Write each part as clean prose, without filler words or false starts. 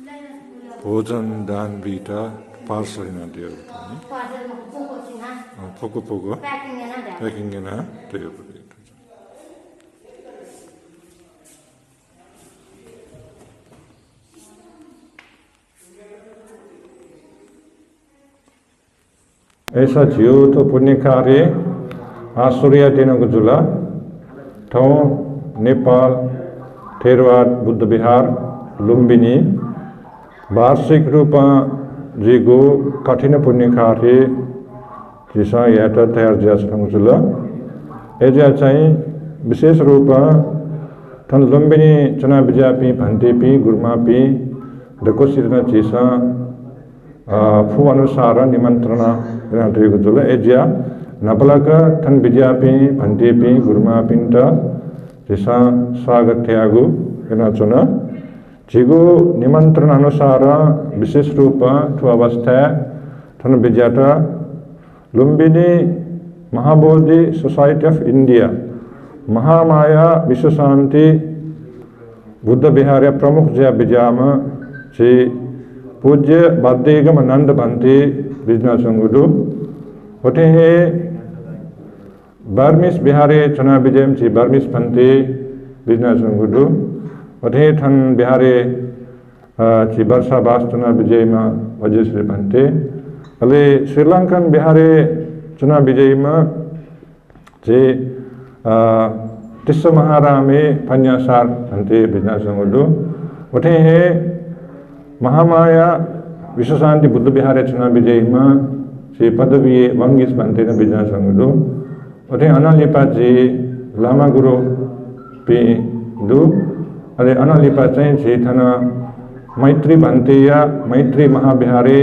भोजन दान beta parcel ना दियो पोको पोको पैकिंग ना दियो ऐसा जियो तो पुण्य कार्य आश्चर्य दिनको जुला ठाउँ नेपाल थेरवाद बुद्ध विहार लुम्बिनी वार्षिक रूपमा जिगो कठिन पुण्य कार्य जिसा यात्रा तयार ज्यासँग जुला एजा चाहिँ विशेष रूपमा थन लुम्बिनी चुना बिजापी भन्टेपी गुरमापी दकोसितना चिसा फु अनुसार निमन्त्रणा दिएको जुला एजा नपलका थन बिजापी भन्टेपी गुरमापिन्ट जिसा स्वागत त्यागु हेर्न चुना जिगो निमंत्रण अनुसार विशेष रूप ठु अवस्था थन बिजाटा Lumbini Mahabodhi society of India Mahamaya Vishwa Shanti Buddha विहार प्रमुख ज्या बिजाम चे पूज्य बाध्यगम नंद भन्ते बिजना संगुदु होते हे बर्मिस बिहारे चुना बिजयम ची बर्मिस भन्ते बिजना संगुदु होते थन बिहारे ची वर्षा बास चुना बिजयमा वजश्री भन्ते अले श्रीलंकन बिहारे चुना बिजयमा चे तिस्स महारामे पन्यासार भन्ते बिजना संगुदु होते हे महामाया विश्व शांति बुद्ध विहारे चुना बिजयमा चे पदवी वंगिस भन्ते न बिजना संगुदु होते अनालिपा चे लामा गुरु पे दु अरे अनालिपा चाहिँ चे थना मैत्री भन्ते या मैत्री महाविहारे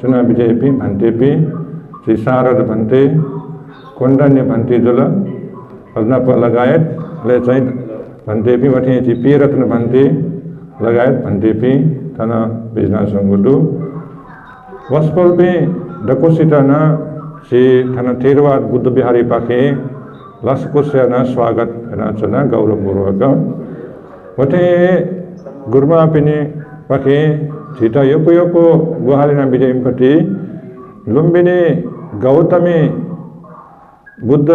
चुना विजय पी भन्ते पी चे शारद भन्ते कोंडन्य भन्ते जुल अदनाप लगायत ले चाहिँ भन्ते पी वठे चे पेरत्न भन्ते लगायत भन्ते पी तना बिजना संगुदु वस्पल पे डकोसितना चे थना थेरवाद बुद्ध विहारी पाके लसकोस्याना स्वागत हेर्न चुना गौरवपूर्वक वठे गुरुमा पिने पाके छिटा योको योको गुहालिना विजयपति लुम्बिनी गौतमी बुद्ध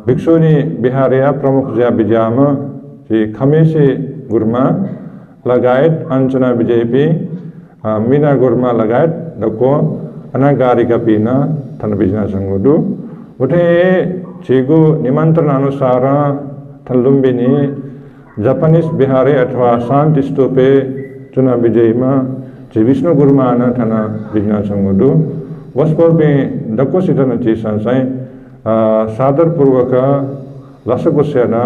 भिक्षुनी बिहारिया प्रमुख ज्या बिजाम ची खमेसे गुरुमा लगायत अंचना विजयपी मीना गुरुमा लगायत दको अनागारिका पीना थन बिजना संगुदु उठे छिगु निमंत्रण अनुसार थन लुम्बिनी जापानीज बिहारे अथवा शांति स्तूपे चुना विजयमा ची विष्णु गुरुमा न थन बिजना संगुदु वस्पल पे दको सितन ची संसाई सादर पूर्वक लसकोस्याना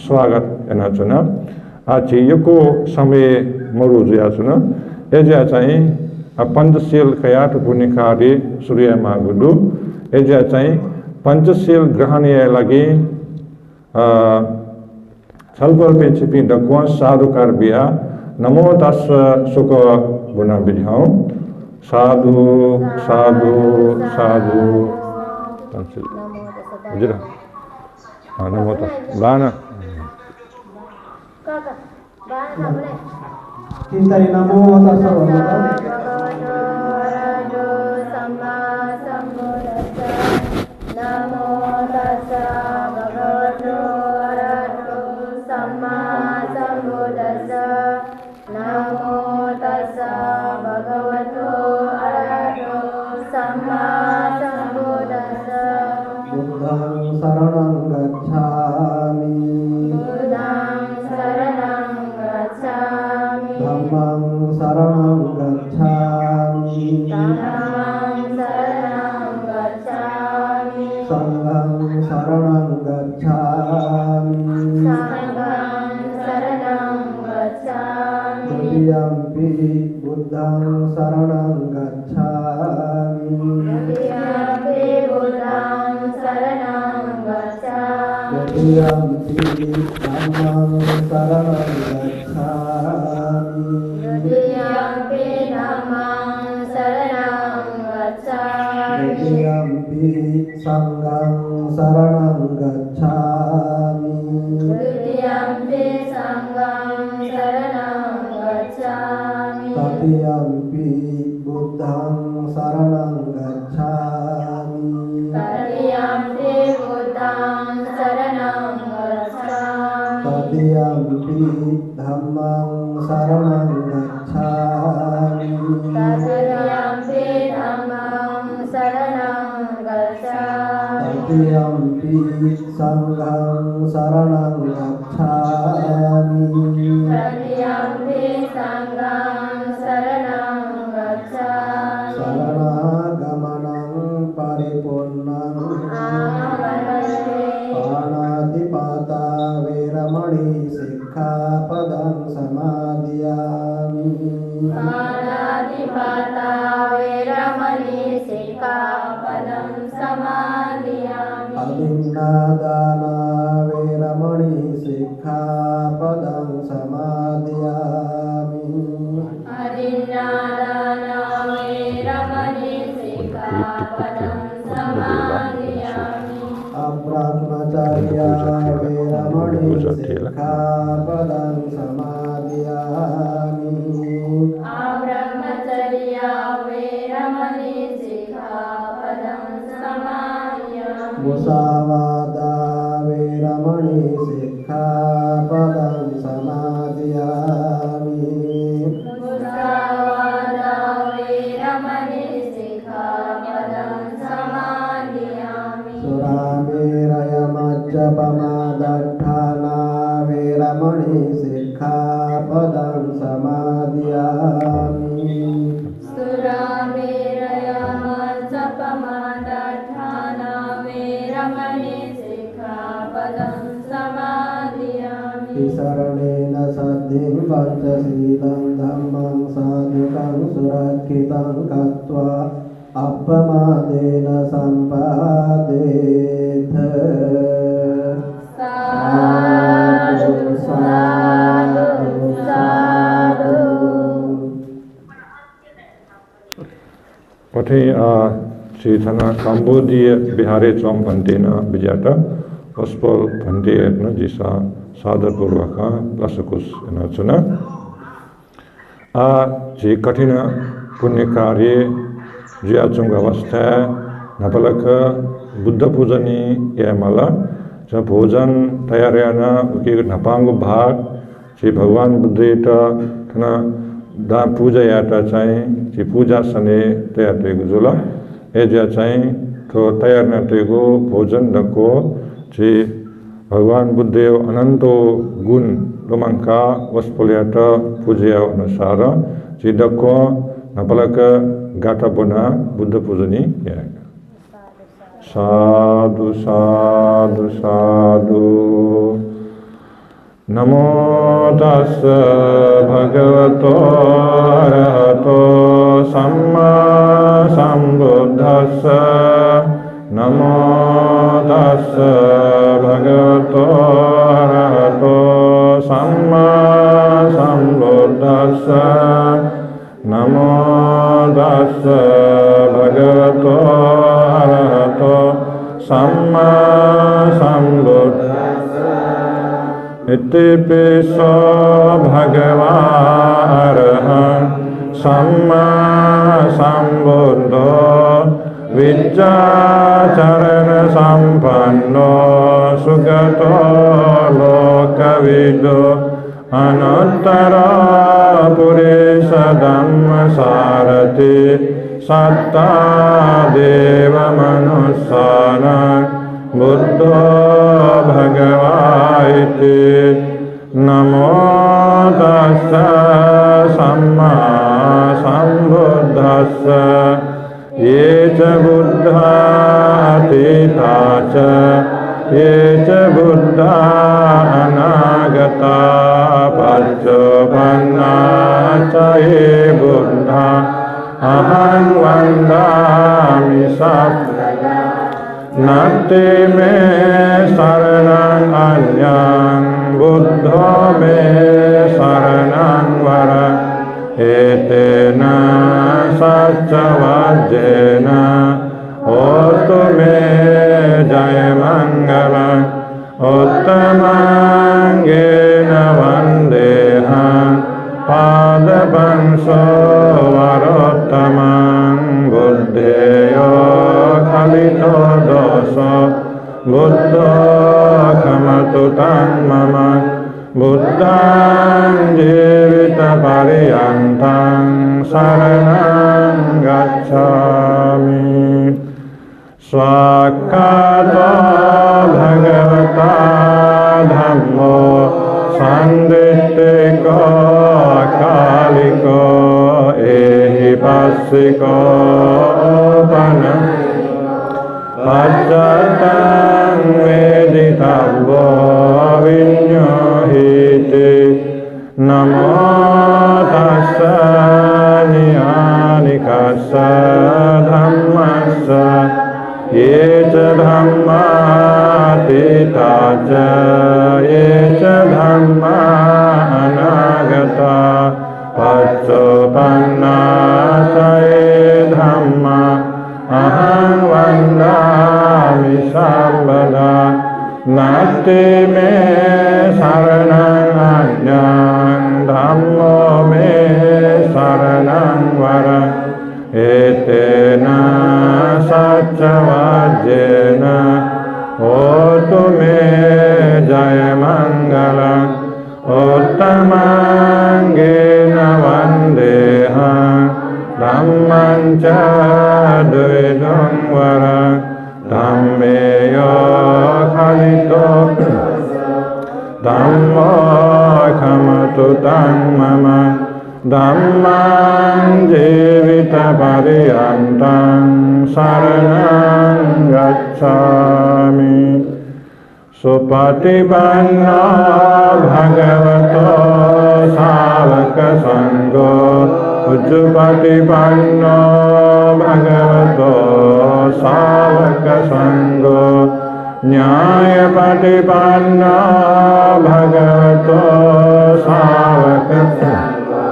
स्वागत एना चुना आछि यको समय मरु ज्या चुना एजा चाहिँ पंचशील कयात पुण्य कार्य सूर्य मागुदु एजा चाहिँ पंचशील ग्रहणीय लागि छलफल पे छिपी दक्वा साधुकार बिया नमो तस् सुख गुना बिझाऊ साधु साधु साधु हजुर नमो तस् गाना Kintari namo tassa bhagavato namo tassa bhagavato arahato samma sambuddhassa namo tassa bhagavato arahato samma sambuddhassa buddhang saranam gacchami dhammam saranam gacchami sangham saranam gacchami dutiyampi buddhang saranam gacchami dutiyampi dhammam saranam Dutiyampi sangham saranam gacchami Dutiyampi sangham saranam gacchami तदीयम्पि बुद्धं शरणं गच्छामि तदीयम्पि बुद्धं शरणं गच्छामि तदीयम्पि धम्मं शरणं गच्छामि तदीयम्पि धम्मं शरणं गच्छामि तदीयम्पि संघं शरणं गच्छामि तदीयम्पि संघं शरणं गच्छामि शरणागमनं परिपूर्णं पाणातिपाता वेरमणि सिक्खापदं समादयामि पाणातिपाता वेरमणि सिक्खापदं समादयामि अदिन्नादाना वेरमणि सिक्खापदं समादयामि अदिन्नादाना वेरमणि सिक्खापदं समादयामि अब्रह्मचर्या वेरमणि सिक्खापदं समादयामि अब्रह्मचर्या वेरमणि सिक्खापदं समादयामि मुसावादा वेरमणि सिक्खापदं समादयामि मुसावादा वेरमणि सिक्खापदं समादयामि सुरामेरयमज्जपमादट्ठाना वेरमणि सिक्खापदं समादयामि सुरामेरयमज्जपमादट्ठाना वेरमणि सिक्खापदं समादयामि शरणेन सद्धिं पञ्चशीलं धम्मं साधुकं सुरक्षितं कृत्वा अपमादेन सम्पादेत् साधु साधु साधु Pati Chaitanya Cambodia Bihare Chom Pantena Bijata Gospel Pante Etna Jisa Sadar Purvaka Lasakus Enachana Ji Katina Punyakarye Ji Achunga Vastha Napalaka Buddha Pujani Yamala Ja Bhojan Tayarayana Uki Napangu Bhag Ji Bhagwan Buddhita Thana Da Puja Yata Chai Ji Puja Sane Tayar Tegu Zula Eja Chai To Tayar Na Tegu Bhojan Dako Ji Bhagwan Buddheo Ananto Gun Lumangka Vaspulyata Puja Anusara Ji Dako Napalaka Gata Bona Buddha Pujani Yaga Sadhu Sadhu Sadhu Namo tassa bhagavato arahato samma sambuddhassa Namo tassa bhagavato arahato samma sambuddhassa Namo tassa bhagavato arahato samma sambuddhassa Iti piso bhagava arahan samma sambuddho vijjacharana sampanno sugato lokavido anuttara purisa dhamma sarati satta deva manussana buddho bhagavaiti namo tassa samma sambuddhassa yecha buddha atitacha yecha buddha anagata paccapannacha ye buddha aham vandami sattva Nati me saranang anyang buddha me saranang vara etena saccavajjena otu me jayamangala uttamangena vandeham पदपंसो वरोत्तमं बुद्धेयो खलितो दोषो बुद्धो खमतु तं मम बुद्धं जीवितपर्यन्तं शरणं गच्छामि स्वाक्कातो भगवता धम्मो सन्दिट्टिको अकालिको एहिपस्सिको पश्चात्तं वेदितव्यो विज्ञाहीते नमो तस्स नियानिकस्स धम्मस्य ये च धम्मा तीता च ये च धम्मा अनागता पच्चोपन्ना च ये धम्मा अहं वन्दामि सर्वदा नास्ति मे शरणं अन्यं धम्मो मे शरणं वरम् एतेन सच्चवाद्येन होतु मे जयमङ्गलम् उत्तमाङ्गेन वन्देऽहं धम्मं च द्वैतं वरम् धम्मेयो खलितो धम्मो खमतु तं मम धम्मं जीवितपर्यन्तं शरणं गच्छामि सुपतिपन्नो भगवतो सावकसङ्गो उच्चपतिपन्नो भगवतो सावकसङ्गो न्यायपतिपन्नो भगवतो सावकसङ्गो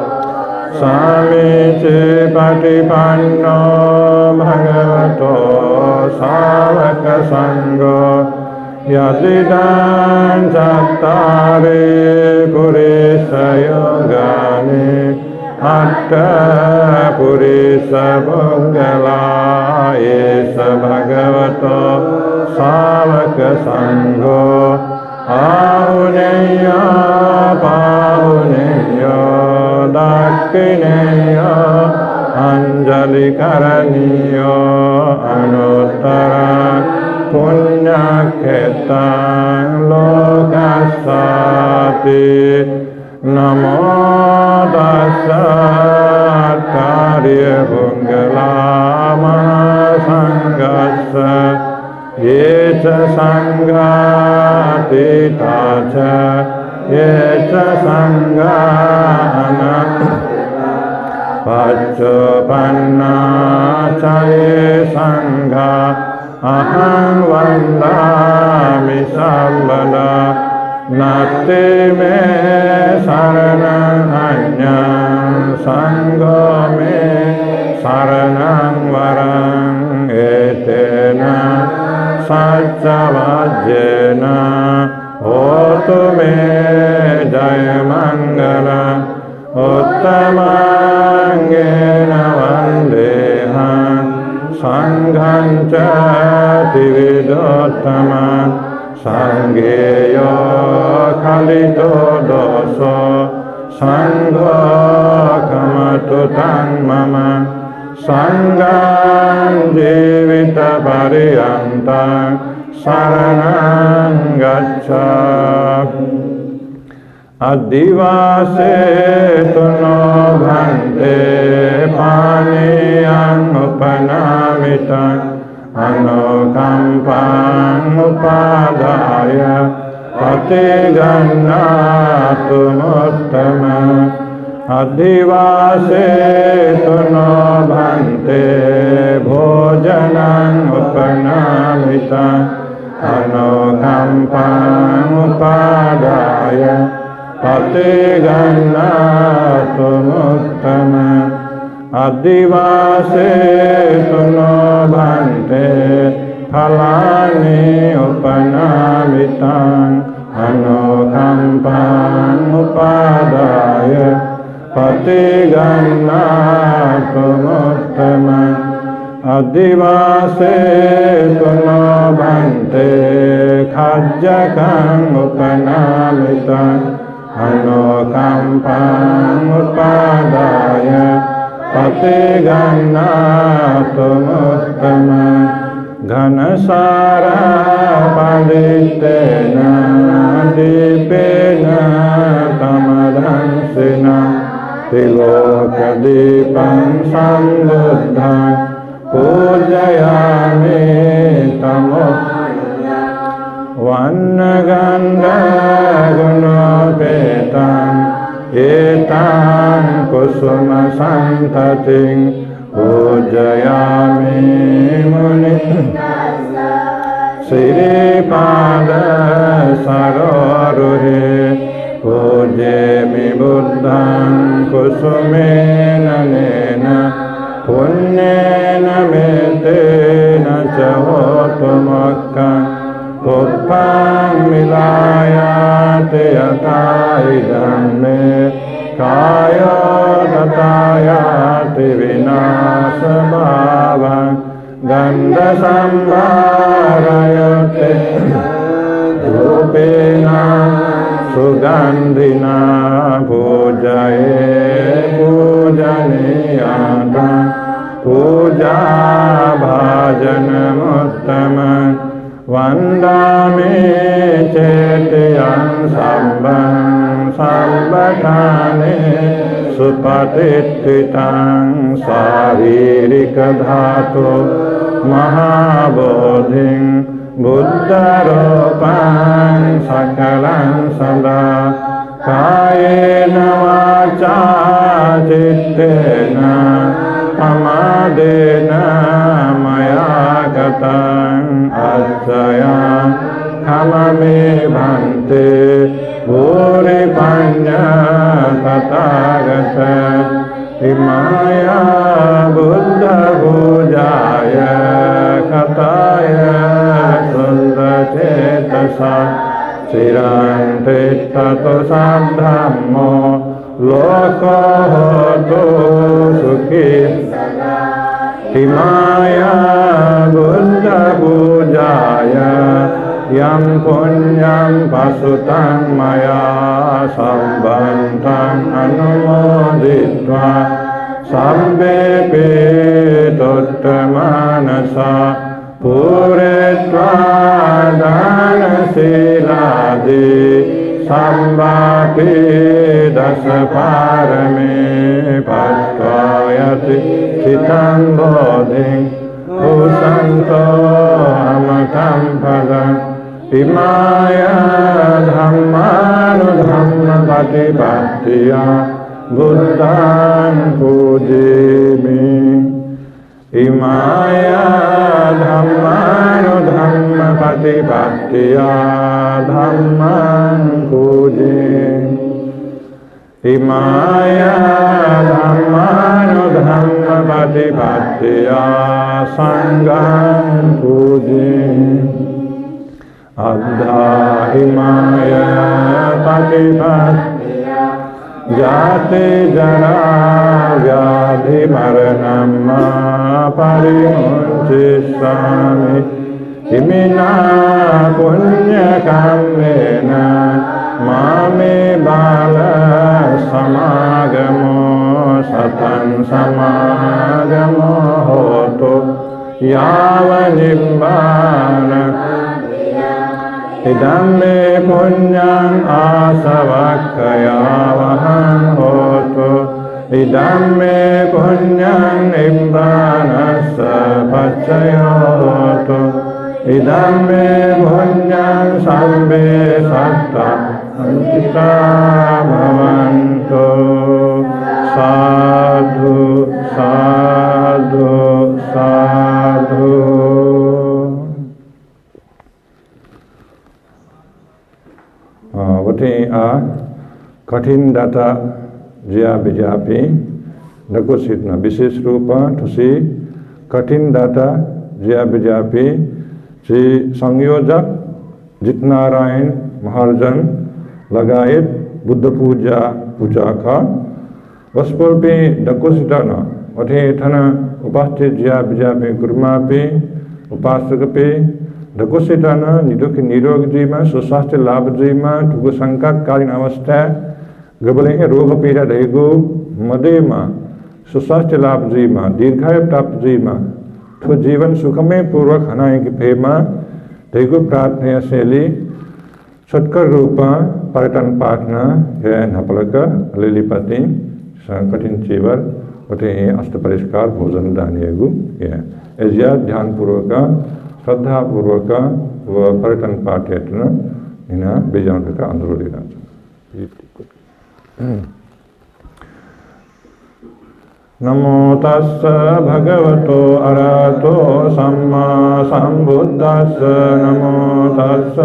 समीचे पतिपन्नो भगवतो सावकसङ्गो यदिदं चत्तारि पुरुषयोगानि अष्टपुरुषपुङ्गला एष भगवतो सावकसङ्घो आहुनेय पाहुनेय दक्षिणेय अञ्जलिकरणीय अनुत्तरा पुण्यक्षेत्रं लोकस्याति नमो तस्स कार्यपुङ्गलामसङ्गस्य ये च सङ्गातीता च ये च सङ्गाना पच्चोपन्ना च ये सङ्गा अहं वन्दामि सर्वदा नास्ति मे शरणं अन्यं सङ्गो मे शरणं वरम् एतेन सच्चवाद्येन होतु मे जयमङ्गलम् उत्तमाङ्गेन वन्देऽहं सङ्घं च त्रिविधोत्तमं सङ्घेयो खलितो दोषो सङ्घो खमतु तं मम सङ्घं जीवितपर्यन्तं शरणं गच्छामि अधिवासे तु नो भन्ते पानीयमुपनामितं अनुकम्पामुपादाय प्रतिगन्नातुमुत्तमम् अधिवासे तु नो भन्ते भोजनमुपनामितं अनुकम्पामुपादाय प्रतिगन्नातुमुत्तमम् अधिवासे तु नो भन्ते फलानि उपनामितं अनुकम्पामुपादाय पतिगन्नातुमुत्तमम् अधिवासे तुनो भन्ते खज्जकम् उपनामितम् अनुकम्पम् उत्पादाय पतिगन्नातुमुत्तमम् घनसारापदितेन दीपेन तमदंसिना त्रिलोकदीपं सम्बुद्धं पूजयामि तमो वन्नगन्धगुणोपेतं एतां कुसुमसन्ततिं पूजयामि मुनि श्रीपाद सरोरुहे पूज्येमि बुद्धं कुसुमेन नेन पुण्येन मेतेन च होतु मोक्षं पुष्पं मिलायाति यथा इदं मे कायो तथायाति विनाशभावं गन्धसम्भारयते रूपेण सुगन्धिना पूजये पूजनीयातं पूजा भाजनमुत्तमं वन्दामि चेत्यं सम्बठाने सुपतिष्ठितं शारीरिकधातु महाबोधिं बुद्धरूपं सकलं सदा कायेन वाचा चित्तेन प्रमादेन मया गतं अर्चया खममे भन्ते भूरिपञ्च तथागत इमाया बुद्धपूजाय कथाय सुन्दरचेतसा चिरान्ते ततो साधम्मो लोको होतु सुखी इमाया बुद्धपूजाय यं पुण्यं पशुतं मया सम्बन्धं अनुमोदित्वा सम्बेऽपि तुष्टमानसा पूरयित्वा दानशीलादि सम्भापि दशपारमे पत्वायति चितं बोधिं भूषन्तो अमृतं पदम् इमाया धम्मानुधम्मपतिपत्तिया बुद्धान् पूजयामि इमाया धम्मानुधम्मपतिपत्तिया धम्मान् पूजयामि इमाया धम्मानुधम्मपतिपत्तिया सङ्घं पूजयामि अद्धा इमाया पतिपत्तिया जाते जरा व्याधि मरणं परिमुञ्चिष्यामि इमिना पुण्यकामेन मामे बाल समागमो सतं समागमो होतु यावनिब्बान इदं मे पुण्यं आसवक्कयावहं होतु इदं मे पुण्यं निब्बानस्य पच्चयो होतु इदं मे पुण्यं सर्वे सत्ता अन्तिता भवन्तु साधु साधु साधु। Wati a katin data jia bijapi dakusitna विशेष रूपा तुसी कठिन दाता जया बिजापी श्री संयोजक जितनारायण महाराजन लगायत बुद्ध पूजा का Waspulpi dakusitana Wate thana upaste jya bijape kurmape upasakape dakusitana niduki nirog jima suswastya labh jima tugu sankat-kaलीन अवस्था गबले रोग पीड़ा रहेगो मदेमा सुस्वास्थ्य लाभ जीमा दीर्घायु प्राप्त जीमा तो जीवन सुखमय पूर्वक हनाए की फेमा रहेगो प्रार्थना शैली सत्कर रूपा पर्यटन पाठना है नपलक लिलिपति कठिन चीवर उठे अष्ट परिष्कार भोजन दानियगु है एजिया ध्यान पूर्वक श्रद्धा पूर्वक व पर्यटन पाठयत्न इना बेजान का अनुरोध नमो तस्स भगवतो अरहतो सम्मा सम्बुद्धस्स नमो तस्स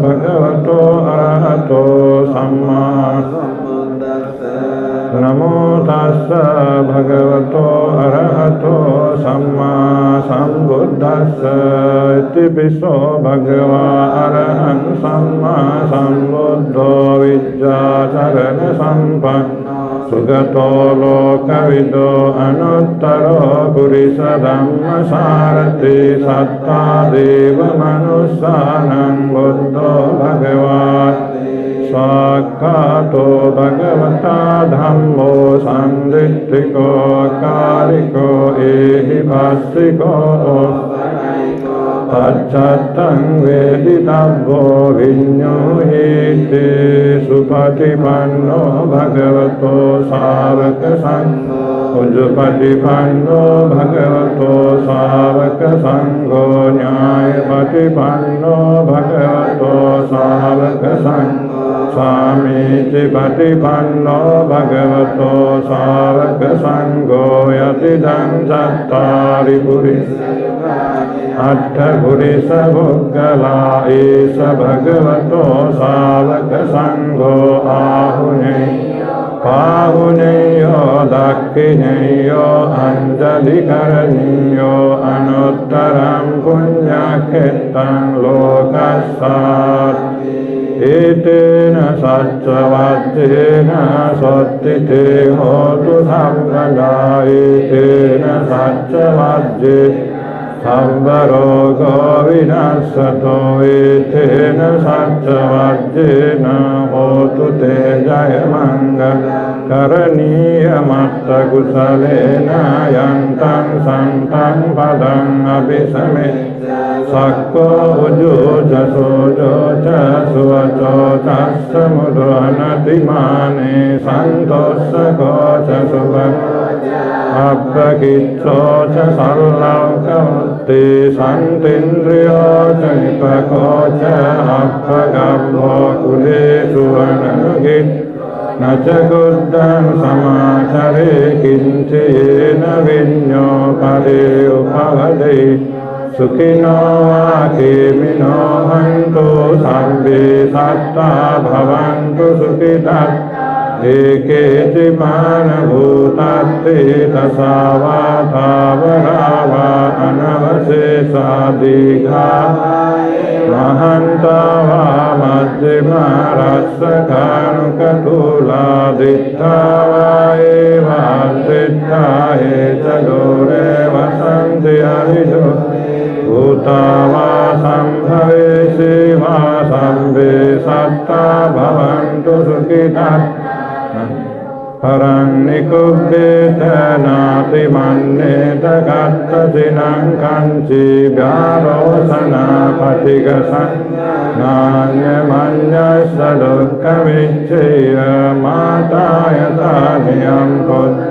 भगवतो अरहतो सम्मा नमो तस्स भगवतो अरहतो सम्मा सम्बुद्धस्स इतिपिसो भगवा अरहं सम्मा सम्बुद्धो विद्याचरण सम्पन्नो सुगतो लोकविदो अनुत्तरो पुरुषधम्मसारथि सत्ता देव मनुष्यानं बुद्धो भगवान् साक्षातो भगवता धम्मो संदित्तिको कारिको एहि भाष्यिको तच्चत्तं वेदितव्यो विज्ञूयते सुपतिपन्नो भगवतो सावक संघो उजुपतिपन्नो भगवतो सावक संघो न्यायपतिपन्नो भगवतो सावक संघो स्वामीचिपतिपन्नो भगवतो सावक संघो यतिदं चत्वारि अट्ठपुरुष भुग्गला एष भगवतो सावक संघो पाहुनेयो दक्षिणेयो अंजलिकरणीयो अनुत्तरं पुण्यक्षेत्रं लोकस्यात् एतेन सच्चवाद्येन सत्तिते होतु सर्वदा एतेन सच्चवाद्ये सर्वरोगो विनाशतो एतेन सच्चवाद्येन होतु ते जयमङ्गल करणीयमत्तकुशलेन यन्तं सन्तं पदम् अभिसमिच्य सक्को उजोजसोजो च सुवचो तस्समुद्रनतिमाने सन्तोषको च सुभगो अभ्यगिच्छो च सर्लौकमुत्ते सन्तीन्द्रियो च निपको च अभ्यगर्भो कुलेषु वननुगित् न च गुद्धं समाचरे किञ्चेन विज्ञो पदे उपवदे सुखिनो वा केमिनो हन्तु सर्वे सत्ता भवन्तु सुखितः एकेति मानभूतास्ते तसावाथावरा वा अनवशेषा दीघा महन्ता वा मध्यमा रस्सकानुकतुलादित्ता वा एवादित्ता ये च दूरे वसन्ति हरिषु भूता वा सम्भवेशि वा सर्वे सत्ता भवन्तु सुखिनः परं निकुब्धेत नातिमन्येत कत्तचिनं कञ्चिव्यारोसनापतिगसं नान्यमन्यस्य दुःखमिच्छेय मातायतानियं पुत्र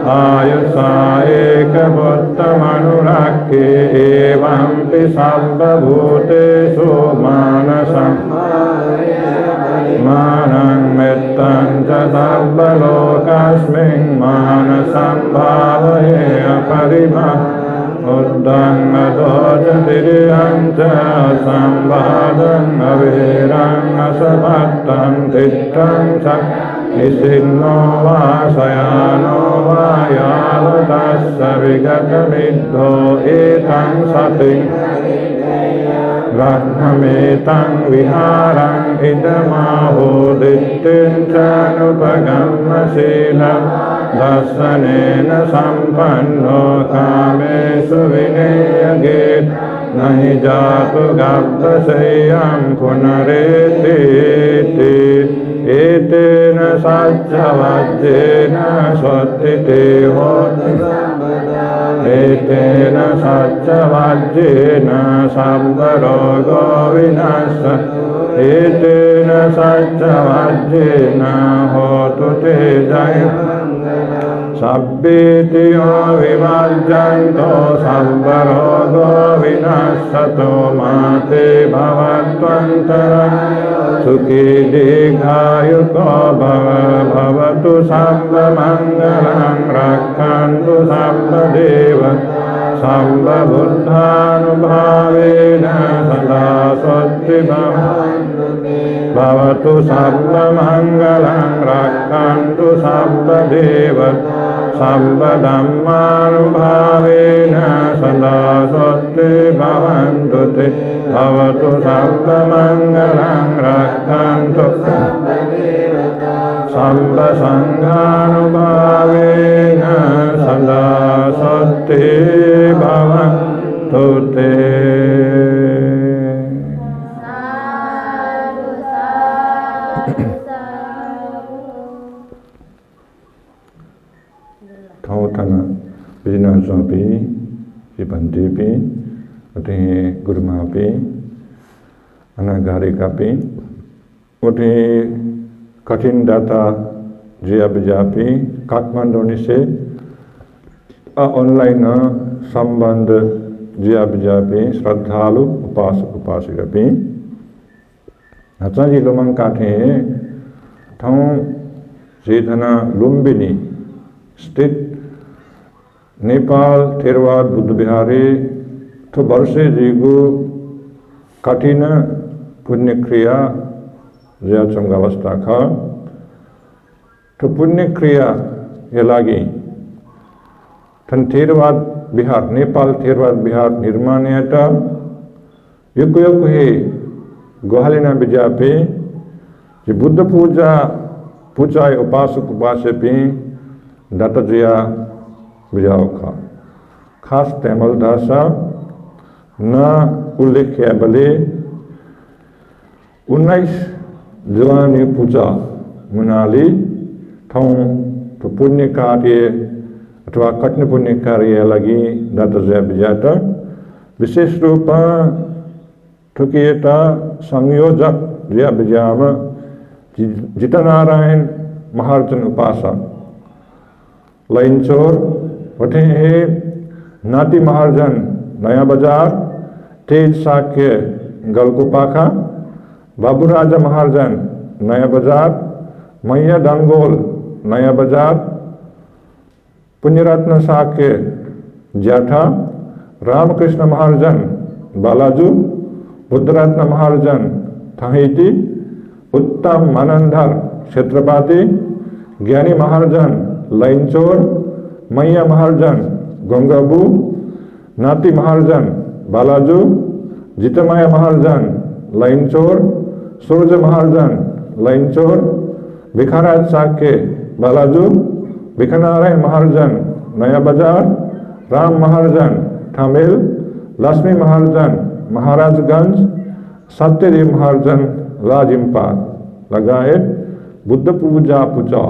आयुषा एकपुत्रमनुरक्खे एवंपि सर्वभूतेषु मानसं मानं मित्तं च सर्वलोकस्मिन् मानसं भावये अपरिमम् उद्धं अदोजतिरियं च संवादं अवीरं असभक्तं तिष्ठं च इसिन्नो वा शयानो वा यावतस्य विगतमिद्धो एतं सतिं ब्रह्ममेतं विहारं इदमाहो दिष्टिं च नुपगम्यशीलं दर्शनेन सम्पन्नो कामेषु विनियोगे नहि जातु गब्बशय्यां पुनरेति एतेन सच्चवज्जेन स्वस्तिते होति एतेन सच्चवज्जेन सर्वरोगो विनाशः एतेन सच्चवज्जेन होतु ते जयमङ्गलम् सब्बेतियो विवर्जन्तो सर्वरोगो विनाशतो माते भवत्वन्तरं सुखी दीर्घायुको भवतु सर्वमङ्गलं रक्षन्तु सर्वदेवता सर्वबुद्धानुभावेन सदा स्वस्ति भवतु सर्वमङ्गलं रक्षन्तु सर्वदेवता सर्वधर्मानुभावेन सदा स्वस्ति भवन्तु ते भवतु सर्वमङ्गलं रक्षन्तु सर्वसङ्घानुभावेन सदा स्वस्ति भवन्तु ते। Thana Bijna Swapi, Sipantipi, Uti Gurumapi, Anagarikapi, Uti Katin Data Jiabijapi, Kathmandu से ऑनलाइन संबंध जियाबिजापि श्रद्धालु उपासक उपासिकापि हचाजी लोमंग काठे ठाउँ चेतना लुम्बिनी स्थित नेपाल थेरवाद बुद्ध विहारे तो वर्षे जीगु कठिन पुण्य क्रिया ज्याचंग अवस्था खा तो पुण्य क्रिया ये लागी थन थेरवाद बिहार नेपाल थेरवाद बिहार निर्माण याता युग युग हे गोहालिना बिजापे जे बुद्ध पूजा पूजाय उपासक उपासपि दाता जिया बिजाओ खा खास तैमल दासा न उल्लेख है बले 19 जवानी पूजा मुनाली ठाउँ तो पुण्य कार्य अथवा कठिन पुण्य कार्य लगी दाता जिया बिजाता विशेष रूप ठुकिएता संयोजक जिया बिजाम जितनारायण महार्जन उपासक लाइनचोर वठे है नाती महार्जन नया बाजार तेज साक्य गलकुपाखा बाबू राजा महार्जन नया बाजार मैया डंगोल नया बाजार पुण्यरत्न साक्य जाठा रामकृष्ण महार्जन बालाजू बुद्धरत्न महार्जन थाहिती उत्तम मानंदर क्षेत्रपाती ज्ञानी महार्जन लाइनचोर मैया महार्जन गंगाबू नाती महार्जन बालाजू जितमाया महार्जन लाइनचोर सूर्य महार्जन लाइनचोर भिखाराज साक्य बालाजू भिखनारायण महार्जन नया बाजार राम महार्जन थामिल लक्ष्मी महार्जन महाराजगंज सत्यदेव महार्जन लाजिम्पाल लगाए बुद्ध पूजा पूजा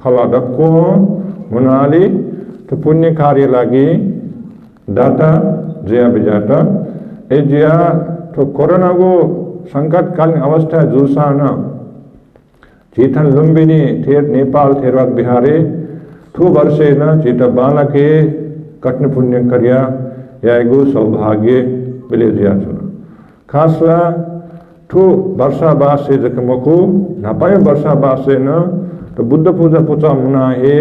खला दक्को मुनाली तो पुण्य कार्य लगी दाता जिया बिजाता ए जिया तो कोरोना को संकट कालीन अवस्था जुसाना चेतन लुम्बिनी थेर नेपाल थेरवाद बिहारे थु वर्षे न चेत बालके कठिन पुण्य कर्या यागु सौभाग्य बिले जिया चुना खासला थु वर्षा बासे जकमको नापाय वर्षा बासे न तो बुद्ध पूजा पूजा मुना हे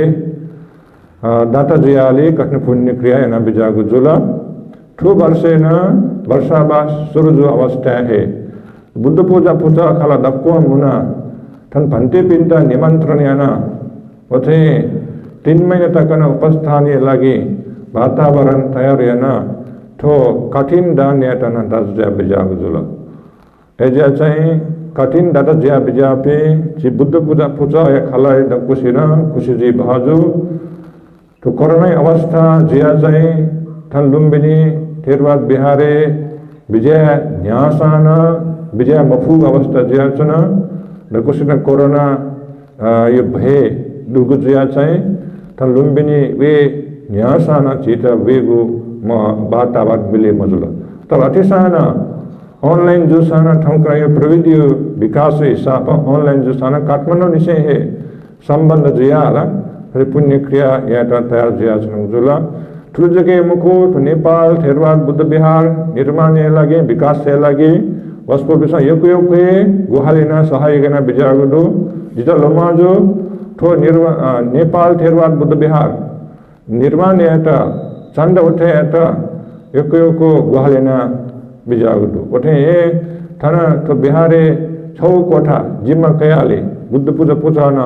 दाता जियाले कठिन पुण्य क्रिया न बिजागु जुला थु वर्षे न वर्षा बास सुरुजु अवस्था है बुद्ध पूजा पूजा खाला दक्को मुना थन भंते पिंता निमंत्रण याना वथे 3 महीने तक न उपस्थानीय लगी वातावरण तैयार याना तो कठिन दान यातना दस जा बिजागु जुला एजा चाहिँ कठिन दादा जिया बिजा पे जी बुद्ध पूजा पूजा या खाला द कुसिना कुसि जी बाजु तो कोरोना अवस्था जिया जाए थन लुम्बिनी थेरवाद बिहारे विजय न्यासाना विजय मफू अवस्था जिया चुना द कुसिना कोरोना ये भय दुगु जिया चाहे थन लुम्बिनी वे न्यासाना चीता वेगु म बातावाद मिले मजुला तब अतिसाना ऑनलाइन जो साना ठंकरा यो प्रविधि विकास हिसाब ऑनलाइन जो साना काठमाडौँ निसे है संबंध जियाला रे पुण्य क्रिया याटा तयार जिया जुला ठुलो जगे मुखो तो नेपाल थेरवाद बुद्ध विहार निर्माण लगे विकास से लगे वस्पो बिसा यको यको गुहालिना सहायकना बिजागदो जिता लमाजो ठो नेपाल थेरवाद बुद्ध विहार निर्माण याटा चंद उठे याटा यको यको गुहालिना बिजागदो उठे थाना तो बिहारे छौ कोठा जिम्मा कयाले बुद्ध पूजा पूजाना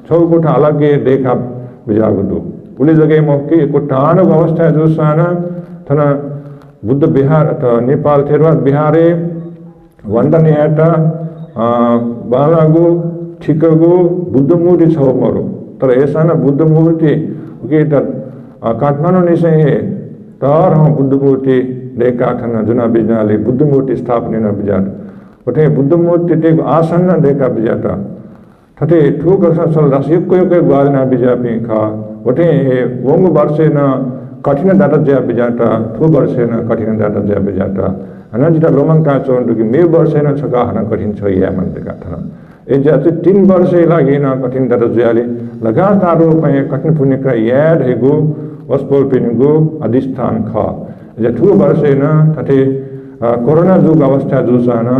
छौ कोठा अलगे देखा बिजागदो पुली जगह मौके कोठान अवस्था जो साना थाना बुद्ध विहार अथवा नेपाल थेरवाद बिहारे वंदन याटा बालागो ठिकगो बुद्ध मूर्ति छौ मरो तर ऐसा ना बुद्ध मूर्ति के काठमाडौँ निसे है तर हम बुद्ध मूर्ति देखा खना जुना बिजनाले बुद्ध मूर्ति स्थापना न बिजाट उठे बुद्ध मूर्ति टेक आसन न देखा बिजाटा थते ठूक सल रस युको युको ग्वाल न बिजापी खा उठे वंग वर्षे न कठिन दाता जया बिजाटा ठू वर्षे न कठिन दाता जया बिजाटा हना जिता लोमंका चोन कि मे वर्षे न छका हना कठिन छ या मन देखा था ए जाते 3 वर्षे लागे न कठिन दाता जयाले लगातार रूपे कठिन पुण्य का याद हेगो वस्पोल पिनगो अधिष्ठान खा जे ठू वर्षे न तथे कोरोना जुग अवस्था जुसाना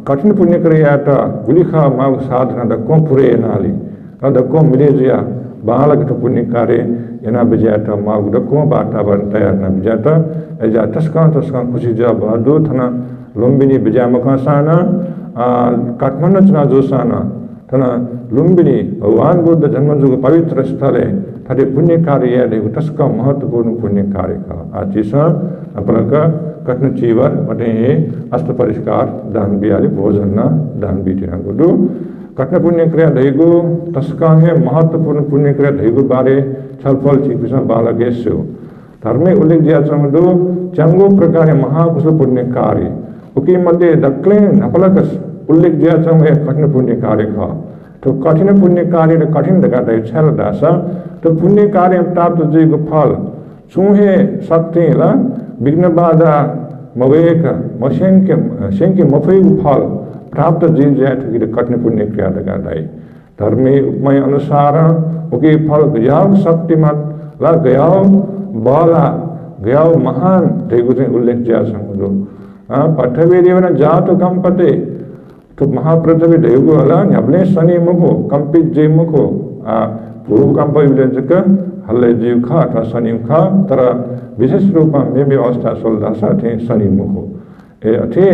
कठिन पुण्य क्रियाटा गुलिखा माग साधना द को पुरे नाली द को मिलेजिया बालक तो पुण्य कार्य यना बिजाटा माग द को बाटा बन तयार न बिजाटा एजा तस्का खुशी जा बादो थना लुम्बिनी बिजा मकासाना काठमाडौँ चुना जोसाना थना लुम्बिनी भगवान बुद्ध जन्म जुग पवित्र स्थल है थरे पुण्य कार्य है तस्का महत्वपूर्ण पुण्य कार्य का आजीसा अपना कठिन जीवन वटे अस्त परिष्कार दान बियाली भोजन न दान बीटिना गुडू कठिन पुण्य क्रिया दैगो तस्का है महत्वपूर्ण पुण्य क्रिया दैगो बारे छलफल चिकित्सा बालगेस्यो धर्मे उल्लेख दिया चंगदो चंगो प्रकार महाकुशल पुण्य कार्य उकी मध्य दक्ले नपलकस उल्लेख दिया चंग है कठिन पुण्य कार्य का तो कठिन पुण्य कार्य कठिन दगा दै छल दासा तो पुण्य कार्य प्राप्त जीव फल चूहे शक्ति ला विघ्न बाधा मवेक मशंके मफई फल प्राप्त जीव जाय ठुकी कठिन पुण्य क्रिया दगा दै धर्मे उपमय अनुसार उके फल गयाव शक्तिमत ला गयाव बाला गयाव महान देगु उल्लेख दिया संगदो पठवे देवना जातो कंपते तो महापृथ्वी देवगु अला न्याबले शनि मुखो कंपित जे मुखो पूर्व कंप विलेजक हल्ले जीव खा अथवा शनि खा तर विशेष रूप में भी अवस्था सोलदासा थे शनि मुखो ए अथे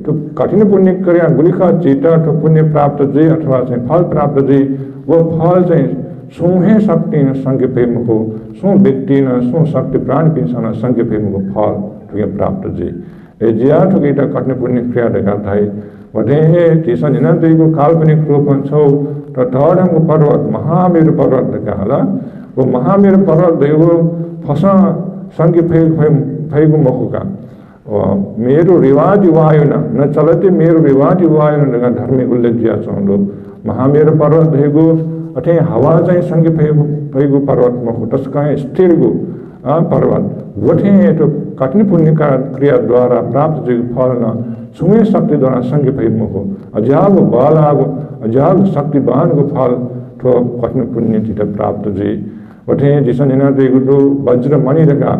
तो कठिन पुण्य क्रिया गुलिखा चीटा तो पुण्य प्राप्त जे अथवा से फल प्राप्त जे वो फल से सोहे शक्ति न संग प्रेम को सो व्यक्ति न सो शक्ति प्राण पिंसन संग प्रेम को फल तो प्राप्त जे ए जिया तो कीटा कठिन पुण्य क्रिया देखा थाई वधे तीसा निना को काल्पनिक रूप छौ तो थर्ड पर्वत महामेरु पर्वत कहला वो महामेरु पर्वत देवो फसा संग फेगु मखुका मेरु रिवाज वायु न चलते मेरु रिवाज वायु न धर्म उल्लेख दिया छौ महामेरु पर्वत देगो अथे हवा चाहिँ संग फेगु पर्वत मखु तस्का स्थिर गो पर्वत वठे तो कठिन पुण्य का क्रिया द्वारा प्राप्त जो फल न सुमे शक्ति द्वारा संग मुखो अजाग बालाग अजाग शक्तिवान को फल तो कठिन पुण्य चित प्राप्त जी वठे जिस निना देगु वज्र मणि रखा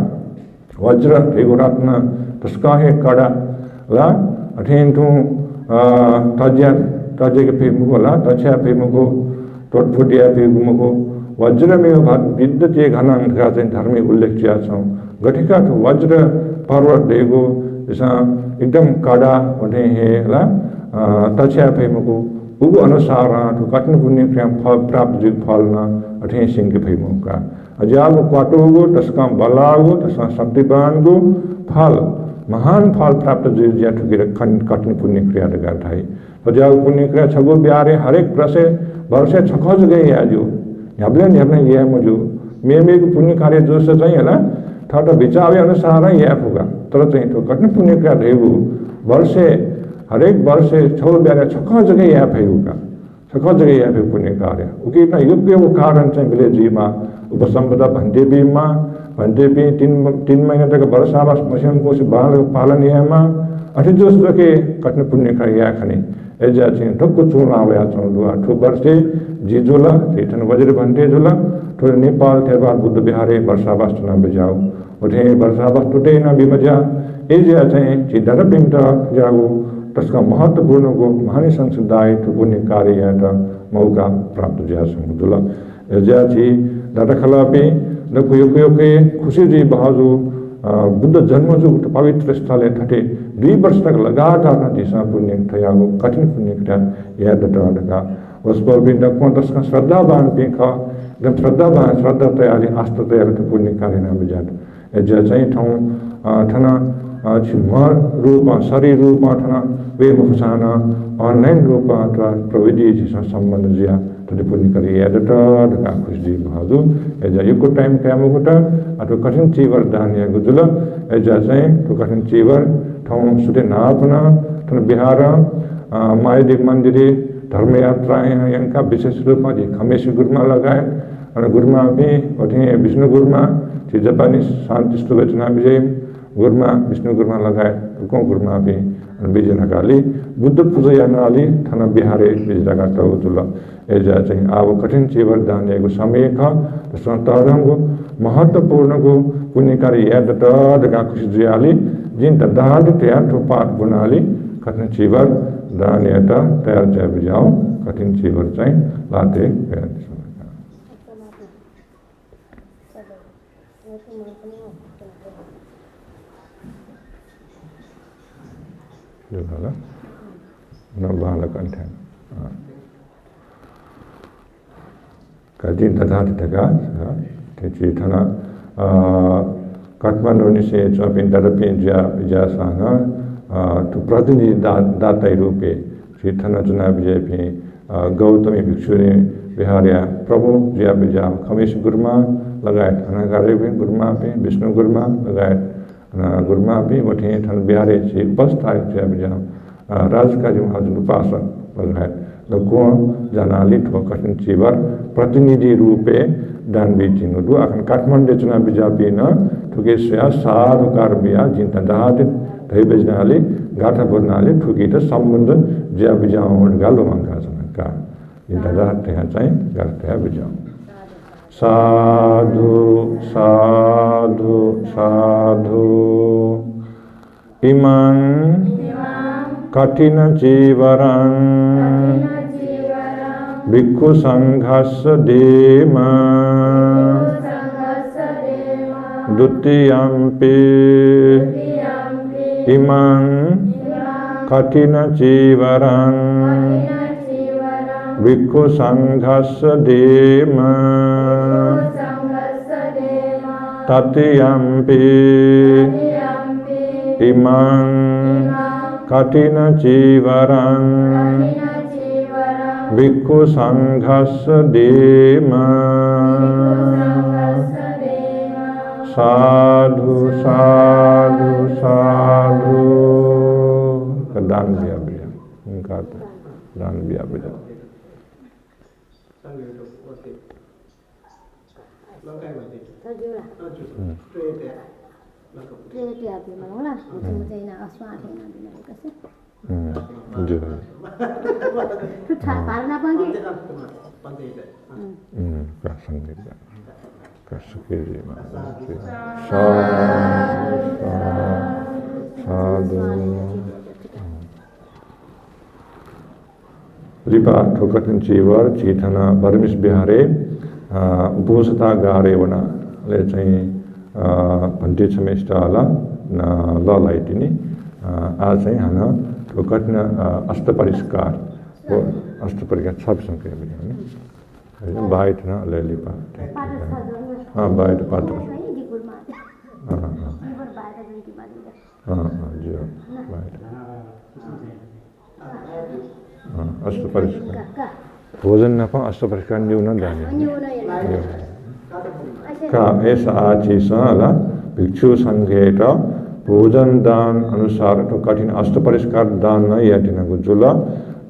वज्र देगु रत्न तस्का है कड़ा ला अठे तू तजे के पे मुखो ला तछा पे मुखो टोटफुटिया पे मुखो वज्र में विद्युत एक घनांग धर्मी उल्लेख किया छौ गठिका तो वज्र पर्वत देगो जैसा एकदम कड़ा वठे है ला तछा पे मुखो उगु अनुसार तो कठिन पुण्य क्रिया फल प्राप्त जो फल न अठे सिंह के मुका अजाग क्वाटोगो तस्का बलागो तस्का शक्तिवान फल महान फल प्राप्त जो ज्या ठुकेर कठिन पुण्य क्रिया गर्दै बजाओ पुण्य क्रिया छगो ब्यारे हरेक प्रसे वर्षे छखोज गए आजु ह्याब्ले ये मुझु मेमेको पुण्य कार्य जो से चाहिँ होला थट विचारे अनुसार या पुगा तर चाहिँ तो कठिन पुण्य क्रिया रहेगु वर्षे हरेक वर्षे छगो ब्यारे छखो जगह या फेगुका छखो जगह या फे पुण्य कार्य उके न योग्यको कारण चाहिँ विलेजीमा उपसम्पदा भन्देबीमा भन्देबी 3 महिना तक वर्षावास मसिन कोस बाल पालनीयमा अठे जोस के कठिन पुण्य कार्य या खने एजा चाहिँ ठक्को चुन आया चौदुआ ठु वर्षे जिजुला चेतन वज्र भन्ते जुला ठु नेपाल थेबार बुद्ध बिहारे वर्षावास चुनाव बजाऊ उठे वर्षावास टुटे न बिमजा एजा चाहिँ चिदर पिंट जाऊ तस्का महत्वपूर्ण को महानी संसदाय ठु पुण्य कार्य या मौका प्राप्त जा समुदुला एजा छि दादखलापे न कुयो के खुशी जी बहाजु बुद्ध जन्म जो पवित्र स्थल ठटे 2 वर्ष तक लगातार न दिशा पुण्य थयागो कठिन पुण्य क्रिया या दटका वस्पर बिंद को तस्का श्रद्धावान पेखा एकदम श्रद्धावान श्रद्धा तयारी आस्था तयारी तो पुण्य कार्य न बजात एजा चाहिँ ठाउँ ठना छिमर रूप शरीर रूप ठना वे मफसाना ऑनलाइन रूप अथवा प्रविधि जिसा संबंध जिया तदे पुण्य कार्य या दटका खुशी बहाजु एजा यो टाइम कामगुटा अथवा कठिन चीवर दान या गुजुल एजा चाहिँ तो कठिन चीवर ठाउँ सुटे नापना तन बिहार मायादेव मन्दिरे धर्म यात्रा यंका विशेष रूपमा जी खमेशी गुरुमा लगायत अनि गुरुमा पनि अथे विष्णु गुरुमा छि जापानी शान्ति स्तुवचना विजय गुरुमा विष्णु गुरुमा लगायत को गुरुमा पनि विजयनकाली बुद्ध पूजा यानाली थाना बिहारे विजयका टौजुल एजा चाहिँ अब कठिन चीवर दानेको समय ख संतरंगो महत्वपूर्णको पुण्य कार्य याद दगा खुशी जियाली जिन दाद तयार तो पाठ बनाली कठिन चीवर दानेता तयार जा बजाओ कठिन चीवर चाहिँ लाते जुला न बालक अंठन कदिन तथा तका तेची थना काठमाडौँ निसे चपिन दरपिन जा सांगा तो प्रतिनिधि दाताई रूपे श्री थना चुनाव विजय पे गौतमी भिक्षुनी बिहारिया प्रभु जिया बिजा खमेश गुरुमा लगायत अनागारे भी गुरुमा पे विष्णु गुरुमा लगायत गुरुमा भी वठी थन बिहारे से उपस्थाय जिया बिजा राजकाजी महाजन उपासक लगायत लको जनाली ठो कठिन चीवर प्रतिनिधि रूपे दान बेचिनु दु अखन काठमाडौँ चुनाव बिजा पिन ठुके स्या साधुकार बिया जिन्ता दाते धै बजनाले गाठा बजनाले ठुके त सम्बन्ध ज्या बिजाउ गालो मंगा जनका जिन्ता दाते चाहिँ गाठा बिजाउ साधु साधु साधु इमं कठिन चीवरं भिक्षु संघस्य देमा द्वितीयंपि इमं कठिन चीवरं भिक्षु संघस्य देमा तृतीयंपि इमं कठिन चीवरं भिक्षु संघस्य देमा साधु साधु साधु दान दिया भैया उनका दान दिया भैया लिपा ठोकन चीवर चीथना बर्मिस बिहारे उपोसता गारे वना ले चाहिँ भन्टे छमेस्टाला ल लाइटिनी आ चाहिँ हाना ठोकन अष्ट परिष्कार वो अष्ट परिष्कार सब संख्या में बाइट ना ले लिपा हाँ बाइट पात्र हाँ जी बाइट अष्टपरिष्कार भोजन नपाऊँ अष्टपरिष्कार न्यून दान का ऐसा चीज ला भिक्षु संघेट भोजन दान अनुसार तो कठिन अष्टपरिष्कार दान न याटिना गुजुला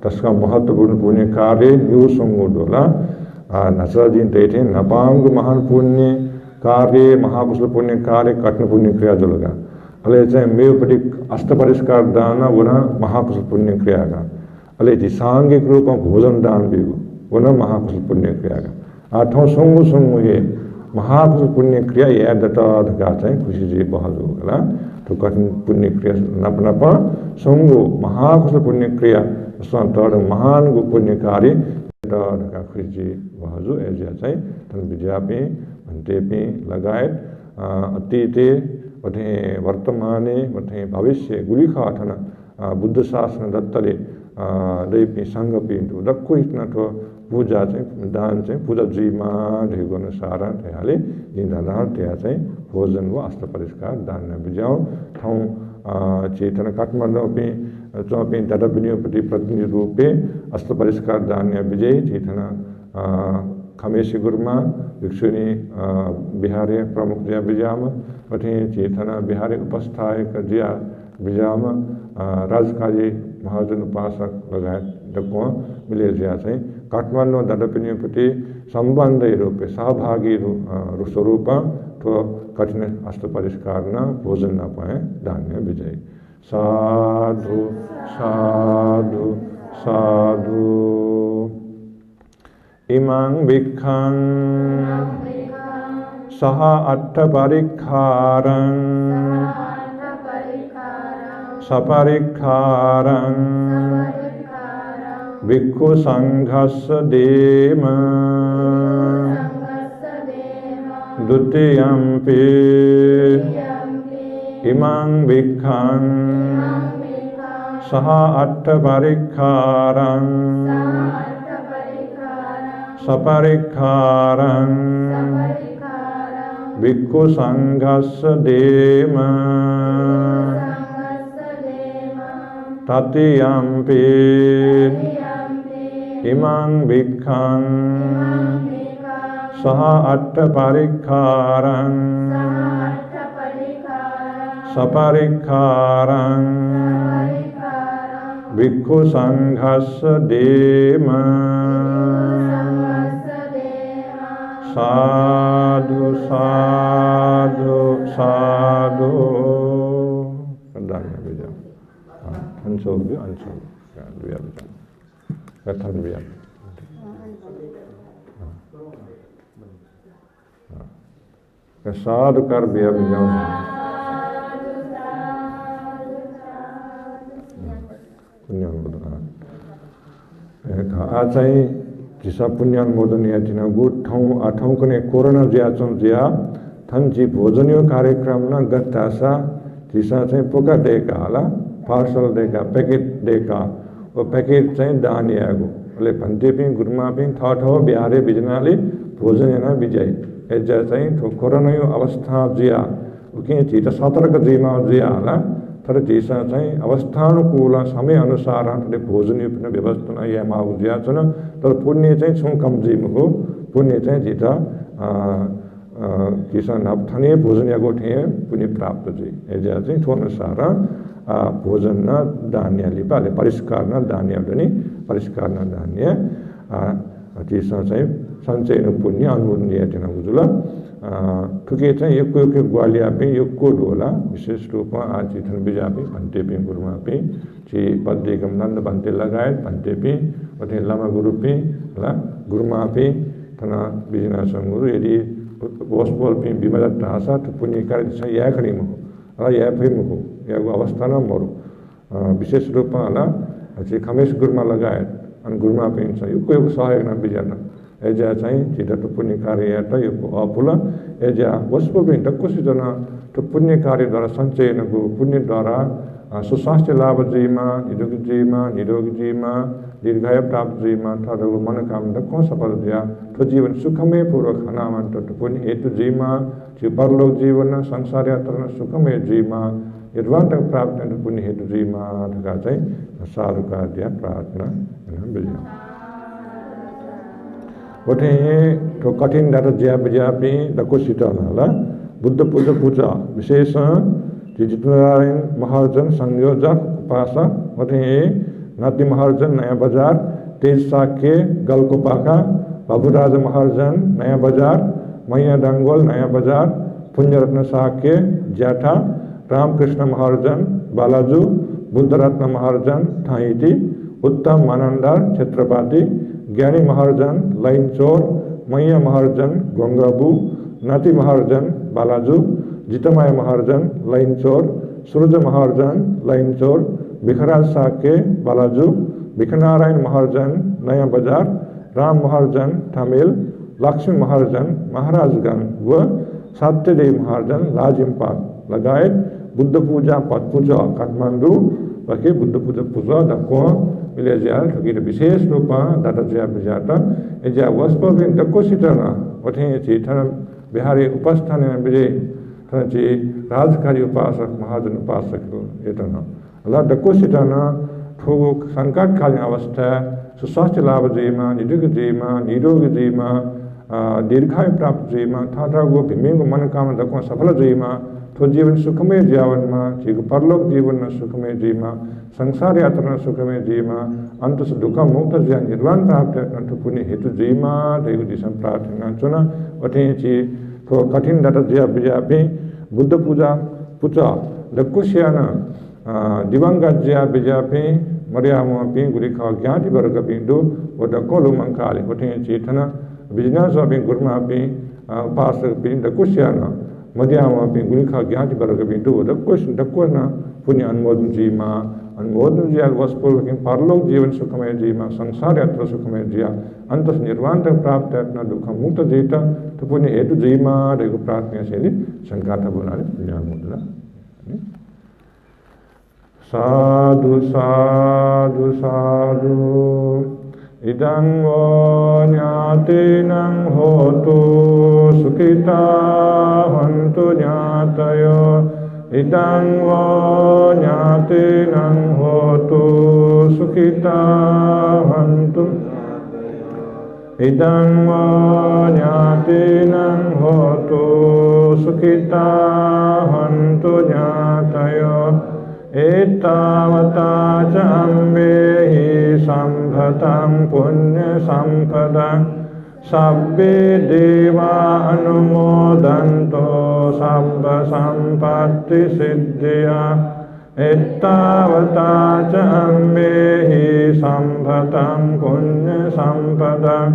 तस्का महत्वपूर्ण पुण्य कार्य यू संगोडोला नसराजीन तेथे नपांग महान पुण्य कार्य महाकुशल पुण्य कार्य कठिन पुण्य क्रिया जुलगा अले चाहिँ मेपटि अष्टपरिष्कार दान वना महाकुशल पुण्य क्रिया का अले जी सांगिक रूप में भोजन दान भी वना महाकुशल पुण्य क्रिया का आठौं संगु संगु ये महाकुशल पुण्य क्रिया याद दटा चाहिँ खुशी जी बहजु होला तो कठिन पुण्य क्रिया नप नप संगु महाकुशल पुण्य क्रिया संतर महान गु पुण्य कार्य दटा खुशी बहजु एजा चाहिँ तन बिजापे भन्टेपे लगायत अतीते वठे वर्तमाने वठे भविष्य गुलिखाठन बुद्ध शासन दत्तले दैपी संगपी दक्को इतना तो पूजा चाहिँ दान चाहिँ पूजा जीमा ढेगो अनुसार त्यहाँले जिन्दा त्यहाँ चाहिँ भोजन व अष्टपरिष्कार दान बिजाउ ठाउँ चेतन काठमाडौँ पे चौपे दडबिनियोपट्टि प्रतिनिधि रूपे अष्टपरिष्कार दान विजय चेतन खमेशी गुरुमा भिक्षुनी बिहारी प्रमुख जिया बिजाम वठे चेतना बिहारी उपस्थायक जिया बिजाम राजकाजी महाजन उपासक लगायत डक्को मिले जिया चाहिँ काठमाडौँ दडपिनीपट्टि सम्बन्धी रूपे सहभागी स्वरूप तो कठिन अष्टपरिष्कार न भोजन न पाए धान्य विजय साधु साधु साधु इमां भिक्षां सह अट्टपरिक्खारं सपरिक्खारं भिक्षु संघस्य देम द्वितीयंपि इमां भिक्षां सह अट्टपरिक्खारं सपरिक्खारं भिक्षु संघस्य देम तृतीयंपि इमां भिक्षां सह अट्टपरिक्खारं सपरिक्खारं भिक्षु संघस्य देम साधु साधु साधु दान्य बिजा अंशों भी अंशों बिया बिजा कथन बिया साधु कर बिया बिजा पुण्य आज चाहिँ जिसा पुण्यान मोदन या जिना गुड ठाउँ आठौँ कने कोरोना ज्याचन ज्या थन्ची भोजनीय कार्यक्रम न गत्तासा जिसा चाहिँ पोका देका होला पार्सल देका पैकेट देका वो पैकेट चाहिँ दान यागो ले भन्ते पनि गुरुमा पनि ठाउँ बिहारे बिजनाले भोजन याना बिजाई एजा चाहिँ तो कोरोना अवस्था ज्या उके चिता सतर्क जिमा ज्या होला तर जिसा चाहिँ अवस्थानुकूल समय अनुसार भोजन व्यवस्था या माउजिया छन् तर पुण्य चाहिँ छौँ कम जिमको पुण्य चाहिँ जिता किसान नाप्थने भोजन या गोठे पुण्य प्राप्त जी एजा चाहिँ ठो अनुसार भोजन न धान्य लिपाले परिष्कार न धान्य पनि परिष्कार न धान्य जिसा चाहिँ सञ्चय न पुण्य अनुमोदन यातना बुझुला ठुके चाहिँ यक्को ग्वालिया पे यक्को डोला विशेष रूपमा आचिथन बिजापी भन्ते पे गुरुमा पे ची पद्यगम नन्द भन्ते लगायत भन्ते पे वथे लामा गुरु पे ला गुरुमा पे तना बिजना संगुरु यदि वस्पोल पे बिमला तासा तो पुण्य कार्य छ या खरिमो ला या फेमको याको अवस्था न मरु विशेष रूपमा ला ची खमेश गुरुमा लगायत अन गुरुमा पे छ यक्को सहयोग न बिजाना एजा चाहिँ चिता तो पुण्य कार्य यात यो अपुला एजा वस्पो पनि डक्को सिजना तो पुण्य कार्य द्वारा संचय नको पुण्य द्वारा सुस्वास्थ्य लाभ जीमा निरोगी जीमा दीर्घायु प्राप्त जीमा थरको मनोकामना डक्को सफल दिया तो जीवन सुखमय पूर्वक खाना तो पुण्य हेतु जीमा जो परलोक जीवन संसार यात्रा सुखमय जीमा निर्वाण तक प्राप्त न पुण्य हेतु जी मा थका चाहिँ सारुका दिया प्रार्थना न बिल्यो वठे तो कठिन डाटा ज्या बजापी दको सिटाला बुद्ध पूजा विशेष जितनारायण महाजन संयोजक उपासक वठे नाती महाजन नया बाजार तेज साके गलको पाखा बाबूराज महाजन नया बाजार मैया डांगोल नया बाजार पुण्यरत्न साके ज्याठा रामकृष्ण महाजन बालाजू बुद्धरत्न महाजन ठाईटी उत्तम मानंदर छत्रपति ज्ञानी महाजन लाइनचोर मैया महाजन गोंगाबू नाती महाजन बालाजू जितमाया महाजन लाइनचोर सूरज महाजन लाइनचोर भिखराज साके बालाजू भिखनारायण महाजन नया बाजार राम महाजन तमिल लक्ष्मी महाजन महाराजगंज व सत्यदेव महाजन लाजिमपाट लगायत बुद्ध पूजा पद पूजा काठमाडौँ बके बुद्ध पूजा दको मिलेजियाल ठगिर विशेष रूपमा दाता ज्या बिजाता एजा वस्पबिन दको सिटना वठे छि थन बिहारी उपस्थान बिजे थन छि राजकारी उपासक महाजन उपासक एतना अल्लाह दको सिटना ठोगो संकटकालीन अवस्था सुस्वास्थ्य लाभ जेमा निरोग जेमा दीर्घायु प्राप्त जेमा थाटागो भिमिंगो मनोकामना दको सफल जेमा तो जीवन सुखमय जीवनमा छिगो परलोक जीवन सुखमय जीमा संसार यात्रा सुखमय जीमा अंत से दुख मुक्त जीवन निर्वाण प्राप्त करने पुण्य हेतु जीमा देव दिशा प्रार्थना चुना वठे छि तो कठिन दट जिया बिजापि बुद्ध पूजा लकुशियाना दिवंगत जिया बिजापि मर्यामपि गुरिखा ज्ञाति वर्ग बिंदु वडकोलु मंकाले वठे छि थना बिजनेस अपि गुरमापि उपासक पि लकुशियाना मध्यामपि गुलिखा ज्ञाति वर्ग बिंदु दक्कोना पुण्य अनुमोदन जीमा अनुमोदन जिया वस्पुल के परलोक जीवन सुखमय जीमा संसार यात्रा सुखमय जिया अंत निर्वाण तक प्राप्त करना दुख मुक्त जीता तो पुण्य हेतु जीमा देखो प्रार्थना शैली संकाथा बोलाले पुण्य अनुमोदन साधु साधु साधु इदं वो ज्ञातिनं होतु सुखिता हन्तु ज्ञातयो इदं वो ज्ञातिनं होतु सुखिता हन्तु इदं वो ज्ञातिनं होतु सुखिता हन्तु ज्ञातयो एतावता च अम्बेहि सम्भतं पुण्यसम्पदं सब्बे देवा अनुमोदन्तो सब्बसम्पत्तिसिद्धिया एतावता च अम्बेहि सम्भतं पुण्यसम्पदं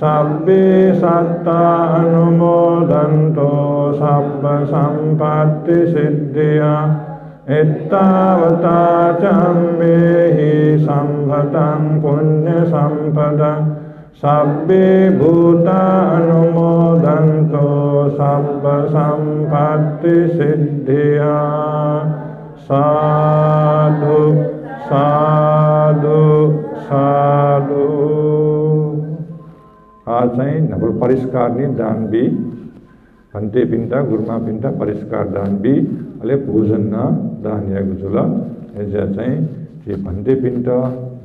सब्बे सत्ता अनुमोदन्तो सब्बसम्पत्तिसिद्धिया एतावता च अम्बेहि सम्भतं पुण्यसम्पदं सब्बे भूता अनुमोदन्तो सब्बसम्पत्तिसिद्धिया साधु साधु साधु आज चाहिँ नवल परिष्कार नि दान बी भन्ते पिंटा गुरमा पिंटा परिष्कार दान बी अले भोजन न दान या गुजुला एजा चाहिँ जे भन्ते पिंटा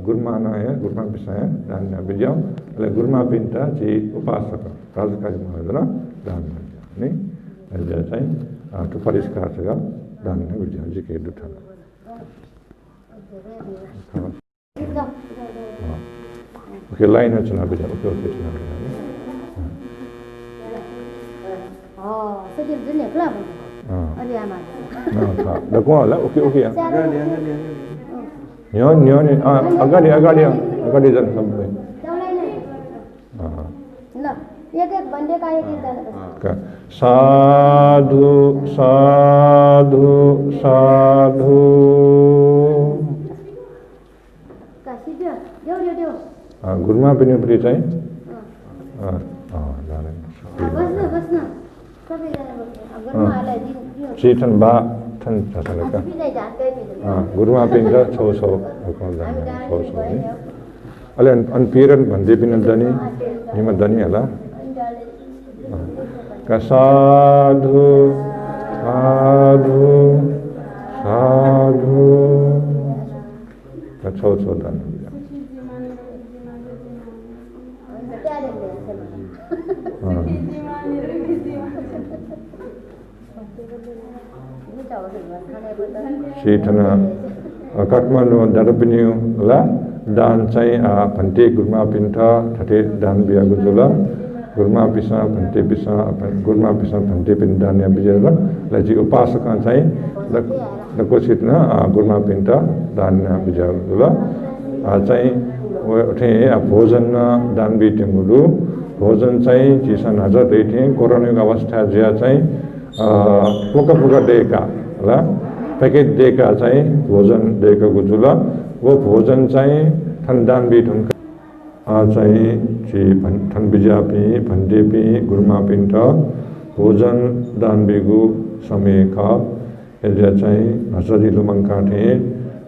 गुरमा नय गुरमा विषय दान न बिजाउ अले गुरमा पिंटा जे उपासक राजकारी महाजन दान नि एजा चाहिँ तो परिष्कार जगा दान न बिजाउ जे के दुठा ओके लाइन चला बिजाउ ओके चला बिजाउ Sedih dunia kelab. Ada amat. Nah, dah kuat lah. Okey ya. Nyo ni agak dia jangan sampai. Nah, ये के बंदे का ये कीर्तन है साधु साधु साधु kasih dia गुरुमा पनि परिचय बस्न कभी गुरुमा आला दी चेतन बा थन छसलका गुरुमा पनि छौ छौ नि अले अन पेरन भन्दै पनि दनी निमा दनी होला का साधु साधु साधु छो छो दान क्या देंगे ऐसे हाँ सीटना काठमाडौँ दार्पिनिउ ला दान चाहिँ भन्टे गुरमा पिन्ठ ठटे दान बिया गुजुला गुरमा पिसा भन्टे पिसा गुरमा पिसा भन्टे पिन दान या बिजेर लजी उपासक चाहिँ लको सीटना गुरमा पिन्ठ दान या बिजा गुजुला चाहिँ उठे भोजन दान बिटेंगुलु भोजन चाहिँ चिसा नजर देथे कोरोनाको अवस्था ज्या चाहिँ पुका देका ला पैकेट देका चाहिँ भोजन देका गुजुला वो भोजन चाहिँ ठन्दान बिट हुनका चाहिँ ची ठन बिजापी भन्डेपी गुरमा पिन्ट भोजन दान बिगु समय का एजा चाहिँ नसरी लुमंका थे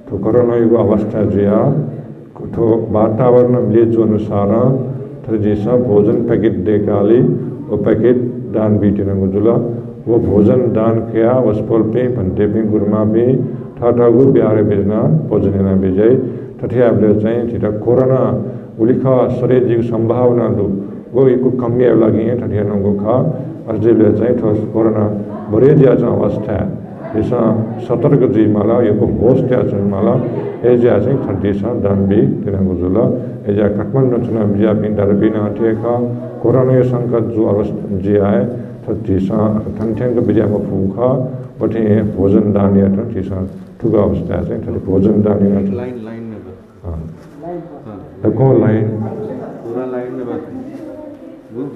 तो कोरोनाको अवस्था ज्या तो वातावरण मिले अनुसार जैसा भोजन पैकेट देकाली वो पैकेट दान बीटिन गुजुला वो भोजन दान किया वस्पोल pay भन्टे pay Gurma pay ठाठागु Barre बेजना भोजन बेजाई तथिया चाहिँ छिटा कोरोना उलिखा शरीर संभावना दु वो एक कमी लगी है तथिया नंगो खा अर्जेले चाहिँ ठोस कोरोना बरे ज्या अवस्था जैसा सतर्क जी माला यो होश त्या चाहिँ माला एजा चाहिँ खन्टीसा दान बी तिना गुजुला एजा काठमाडौँ चुनाव बिया पिन दारबिना अठेका कोरोना संकट जो अवस्था जी आए तीसा ठनठ्याङ्क बिजामा फुखा बटे भोजन दान या तीसा ठुगा अवस्था चाहिँ थले भोजन दान या लाइन लाइन में बस हां तको लाइन पूरा लाइन में बस वो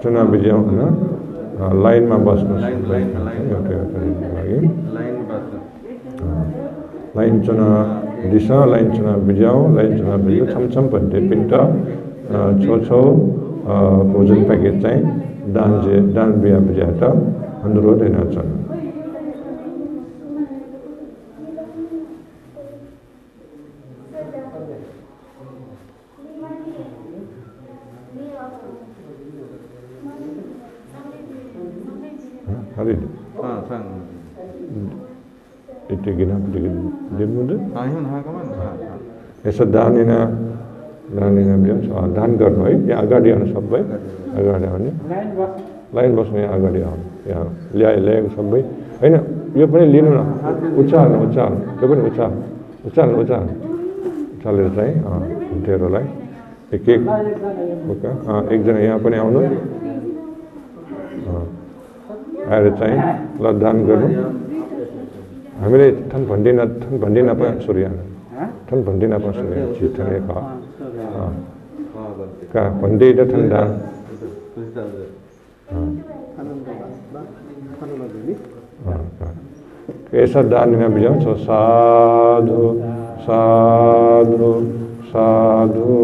चुनाव बिजा हैन लाइन में बस्नु लाइन लागि लाइन में बस लाइन चुनाव दिशा लाइन चुनाव बिजाउ लाइन चुनाव बिजाउ छमछम भन्टे पिन्ट छो छो भोजन पैकेट चाहिँ दान बिया बिजाता अनुरोध हैन छ hari sang itu gina dimudu ayun ha kaman यसो दानिना बिहा दान गर्नु है यहाँ अगाडि आउनु सबै अगाडि आउने लाइन बस्नु यहाँ अगाडि आउनु यहाँ ल्याएको सबै होइन यो पनि लिनु न उचाल्नु त्यो पनि उचालेर चाहिँ तेरोलाई एक एकजना यहाँ पनि आउनु आएर चाहिँ ल दान गर्नु हामीले ठन भन्दिन पनि सूर्य ठन भन्दिन पनि सूर्य चिठने का भन्दै त ठन्डा ऐसा दान न बिजाऊ साधु साधु साधु